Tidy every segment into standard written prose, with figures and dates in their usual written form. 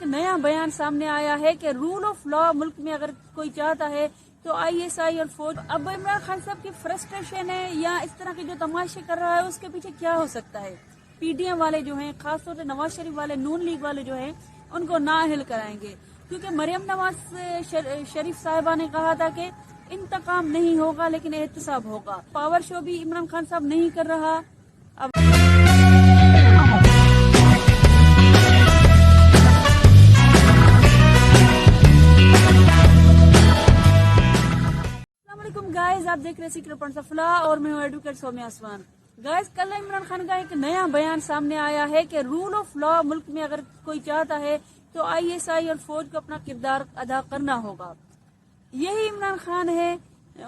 नया बयान सामने आया है कि रूल ऑफ लॉ मुल्क में अगर कोई चाहता है तो आईएसआई और फौज। अब इमरान खान साहब की फ्रस्ट्रेशन है या इस तरह के जो तमाशे कर रहा है उसके पीछे क्या हो सकता है। पीडीएम वाले जो हैं, खासतौर से नवाज शरीफ वाले, नून लीग वाले जो हैं, उनको नाअहल कराएंगे, क्योंकि मरियम नवाज शरीफ साहिबा ने कहा था कि इंतकाम नहीं होगा लेकिन एहतसाब होगा। पावर शो भी इमरान खान साहब नहीं कर रहा। अब गाइस, आप देख रहे हैं सीक्रेट पॉइंट्स ऑफ लॉ और मैं हूं एडवोकेट सौम्या आसवान। गाइस, कल इमरान खान का एक नया बयान सामने आया है कि रूल ऑफ लॉ मुल्क में अगर कोई चाहता है तो आईएसआई और फौज को अपना किरदार अदा करना होगा। यही इमरान खान है,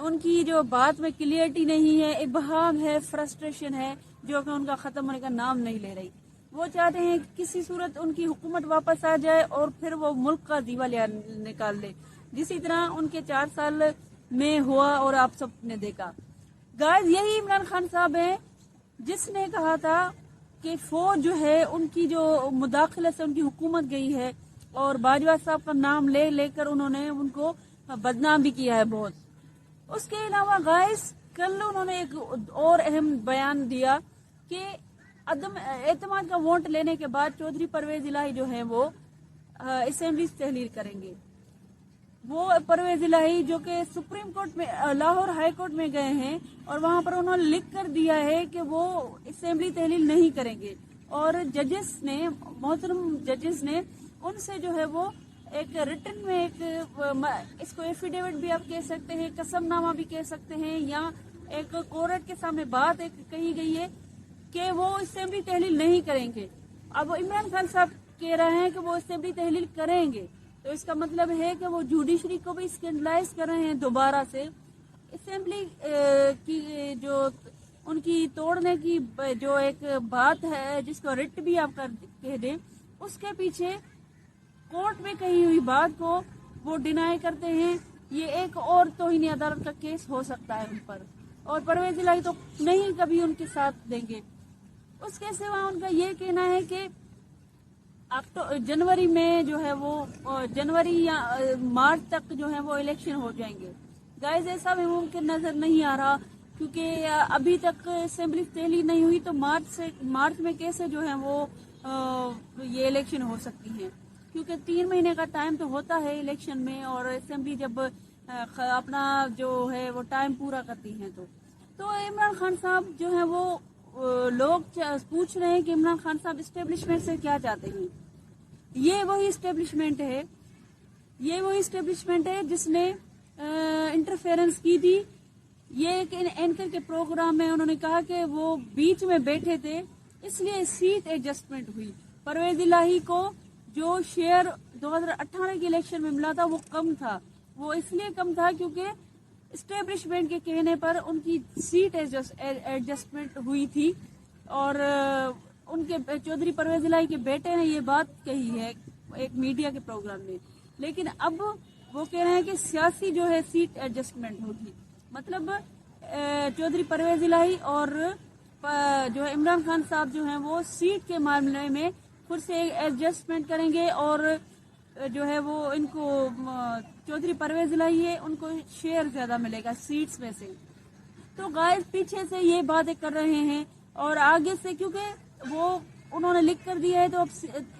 उनकी जो बात में क्लियरिटी नहीं है, इबहाम है, फ्रस्ट्रेशन है, जो कि उनका खत्म होने का नाम नहीं ले रही। वो चाहते हैं कि किसी सूरत उनकी हुकूमत वापस आ जाए और फिर वो मुल्क का दिवालिया निकाल ले, जिसी तरह उनके 4 साल में हुआ और आप सब ने देखा। गाइस, यही इमरान खान साहब हैं जिसने कहा था कि फौज जो है उनकी जो मुदाखलत से उनकी हुकूमत गई है, और बाजवा साहब का नाम लेकर उन्होंने उनको बदनाम भी किया है बहुत। उसके अलावा गाइस, कल उन्होंने एक और अहम बयान दिया कि अदम एतमाद का वोट लेने के बाद चौधरी परवेज इलाही जो है वो असेंबली तहलील करेंगे। वो परवेज इलाही जो कि सुप्रीम कोर्ट में, लाहौर हाई कोर्ट में गए हैं, और वहां पर उन्होंने लिख कर दिया है कि वो असेंबली तहलील नहीं करेंगे। और जजेस ने, मोहतरम जजेस ने उनसे जो है वो एक रिटन में एक इसको एफिडेविट भी आप कह सकते हैं, कसमनामा भी कह सकते हैं, या एक कोर्ट के सामने बात एक कही गई है कि वो असेंबली तहलील नहीं करेंगे। अब इमरान खान साहब कह रहे हैं कि वो असेंबली तहलील करेंगे, तो इसका मतलब है कि वो जुडिशरी को भी स्कैंडलाइज कर रहे हैं दोबारा से। असेंबली की जो उनकी तोड़ने की जो एक बात है, जिसको रिट भी आप कह दें, उसके पीछे कोर्ट में कही हुई बात को वो डिनाई करते हैं। ये एक और तौहीन अदालत का केस हो सकता है उन पर, और परवेज इलाही तो नहीं कभी उनके साथ देंगे। उसके सिवा उनका ये कहना है कि जनवरी में जो है वो, जनवरी या मार्च तक जो है वो इलेक्शन हो जाएंगे। गाइस, ऐसा भी मुमकिन नजर नहीं आ रहा, क्योंकि अभी तक असेंबली तहलील नहीं हुई, तो मार्च में कैसे जो है वो ये इलेक्शन हो सकती है, क्योंकि 3 महीने का टाइम तो होता है इलेक्शन में, और असेंबली जब अपना जो है वो टाइम पूरा करती है तो इमरान खान साहब जो है वो, लोग पूछ रहे हैं कि इमरान खान साहब एस्टेब्लिशमेंट से क्या चाहते हैं। ये वही एस्टेब्लिशमेंट है जिसने इंटरफेरेंस की थी। ये एक एंकर के प्रोग्राम में उन्होंने कहा कि वो बीच में बैठे थे, इसलिए सीट एडजस्टमेंट हुई। परवेज इलाही को जो शेयर 2018 के इलेक्शन में मिला था वो कम था, वो इसलिए कम था क्योंकि एस्टेब्लिशमेंट के कहने पर उनकी सीट एडजस्टमेंट हुई थी। और उनके चौधरी परवेज इलाही के बेटे ने ये बात कही है एक मीडिया के प्रोग्राम में, लेकिन अब वो कह रहे हैं कि सियासी जो है सीट एडजस्टमेंट होगी। मतलब चौधरी परवेज इलाही और जो है इमरान खान साहब जो हैं वो सीट के मामले में खुद से एडजस्टमेंट करेंगे, और जो है वो इनको चौधरी परवेज इलाही है उनको शेयर ज्यादा मिलेगा सीट्स में से। तो गाइस, पीछे से ये बातें कर रहे हैं, और आगे से क्योंकि वो उन्होंने लिख कर दिया है तो अब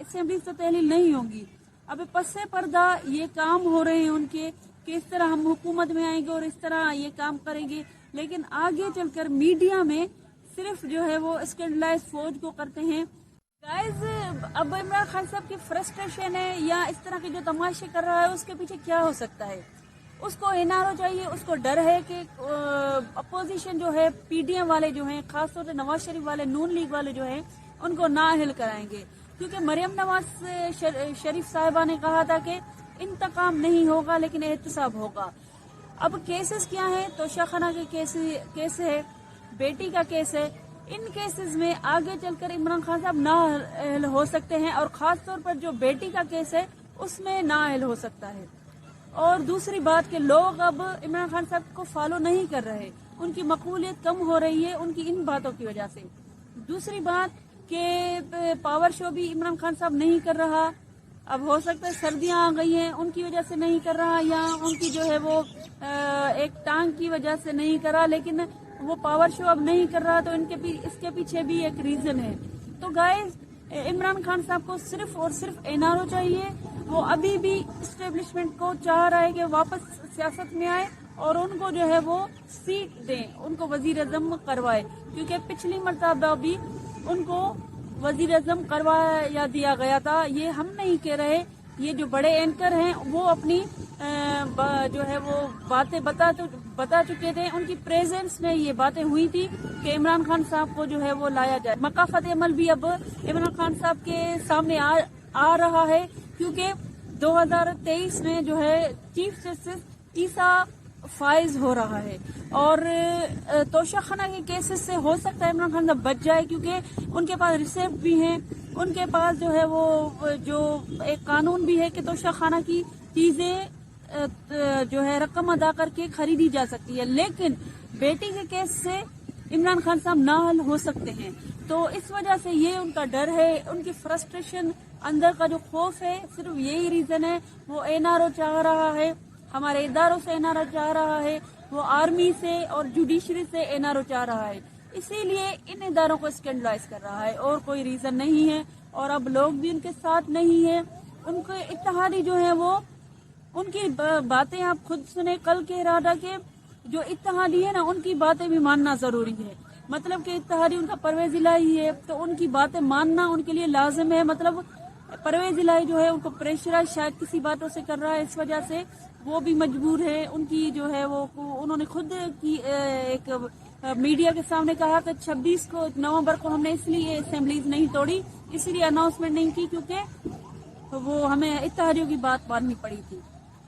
असेंबली तो तहलील नहीं होगी। अब पस्से पर्दा ये काम हो रहे हैं उनके कि इस तरह हम हुकूमत में आएंगे और इस तरह ये काम करेंगे, लेकिन आगे चलकर मीडिया में सिर्फ जो है वो स्कैंडलाइज फौज को करते हैं। गाइस, अब इमरान खान साहब की फ्रस्ट्रेशन है या इस तरह के जो तमाशे कर रहा है उसके पीछे क्या हो सकता है। उसको एनआरओ चाहिए, उसको डर है कि अपोजिशन जो है, पीडीएम वाले जो हैं, खासतौर से नवाज शरीफ वाले, नून लीग वाले जो हैं, उनको नाअहल कराएंगे, क्योंकि मरियम नवाज शरीफ साहिबा ने कहा था कि इंतकाम नहीं होगा लेकिन एहतसाब होगा। अब केसेस क्या है, तोशाखाना के केस है, बेटी का केस है। इन केसेस में आगे चलकर इमरान खान साहब नाअहल हो सकते हैं, और खास तौर पर जो बेटी का केस है उसमें नाअहल हो सकता है। और दूसरी बात कि लोग अब इमरान खान साहब को फॉलो नहीं कर रहे, उनकी मकबूलियत कम हो रही है उनकी इन बातों की वजह से। दूसरी बात कि पावर शो भी इमरान खान साहब नहीं कर रहा। اب ہو سکتا ہے سردیاں آ گئی ہیں ان کی وجہ سے نہیں کر رہا، یا ان کی جو ہے وہ ایک ٹانگ کی وجہ سے نہیں کر رہا، لیکن وہ پاور شو اب نہیں کر رہا، تو اس کے پیچھے بھی ایک ریزن ہے۔ تو گائز عمران خان صاحب کو صرف اور صرف NRO چاہیے، وہ ابھی بھی اسٹیبلشمنٹ کو چاہ رہا ہے کہ واپس سیاست میں آئے اور ان کو جو ہے وہ سیٹ دیں، ان کو وزیر اعظم کروائے، کیونکہ پچھلی مرتبہ بھی ان کو وزیر اعظم کروایا دیا گیا تھا۔ یہ ہم نہیں کہہ رہے، یہ جو بڑے اینکر ہیں وہ اپنی جو ہے وہ باتیں بتا چکے تھے، ان کی پریزنس میں یہ باتیں ہوئی تھی کہ عمران خان صاحب کو جو ہے وہ لایا جائے۔ مکافات عمل بھی اب عمران خان صاحب کے سامنے آ رہا ہے، کیونکہ 2023 میں جو ہے چیف جسٹس عیسیٰ فائز ہو رہا ہے، اور توشہ خانہ کے کیسز سے ہو سکتا ہے عمران خان صاحب بچ جائے، کیونکہ ان کے پاس ریسیپٹ بھی ہیں، ان کے پاس جو ہے وہ جو ایک قانون بھی ہے کہ توشہ خانہ کی چیزیں جو ہے رقم ادا کر کے خریدی جا سکتی ہے، لیکن بیٹی کے کیس سے عمران خان صاحب نااہل ہو سکتے ہیں۔ تو اس وجہ سے یہ ان کا ڈر ہے، ان کی فرسٹریشن، اندر کا جو خوف ہے، صرف یہی ریزن ہے۔ وہ NRO چاہ رہا ہے، ہمارے اداروں سے NRO چاہ رہا ہے، وہ آرمی سے اور جوڈیشری سے NRO چاہ رہا ہے، اسی لیے ان اداروں کو اسکینڈلائز کر رہا ہے، اور کوئی ریزن نہیں ہے۔ اور اب لوگ بھی ان کے ساتھ نہیں ہیں، ان کے اتحادی جو ہے وہ ان کی باتیں آپ خود سنیں، کل کہہ رہا تھا کہ جو اتحادی ہے نا ان کی باتیں بھی ماننا ضروری ہے، مطلب کہ اتحادی ان کا پرویز الہی ہے تو ان کی باتیں ماننا ان کے لیے لازم ہے۔ مطلب پرویز الہی جو ہے ان کو پریشرائز شاید کسی باتوں سے کر رہا ہے، اس وجہ سے وہ بھی مجبور ہے۔ ان کی جو ہے وہ انہوں نے خود کی ایک میڈیا کے سامنے کہا کہ 26 نومبر کو ہم نے اس لیے اسمبلیز نہیں توڑی، اسی لیے اناؤنسمنٹ نہیں کی کیونکہ وہ ہمیں اتحادیوں کی بات ماننی پڑی تھی۔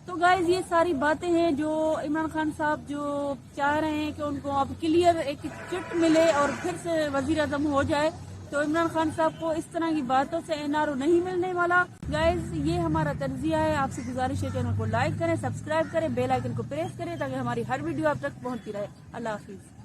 تو گائز یہ ساری باتیں ہیں جو عمران خان صاحب جو چاہ رہے ہیں کہ ان کو اب کلیئر ایک چٹ ملے اور پھر سے وزیر اعظم ہو جائے، تو عمران خان صاحب کو اس طرح کی باتوں سے NRO نہیں ملنے والا۔ گائز یہ ہمارا تجزیہ ہے، آپ سے گزارش ہے چینل کو لائک کریں، سبسکرائب کریں، بیل آئیکن کو پریس کریں تاکہ ہماری ہر ویڈیو آپ تک پہنچتی رہے۔ اللہ حافظ۔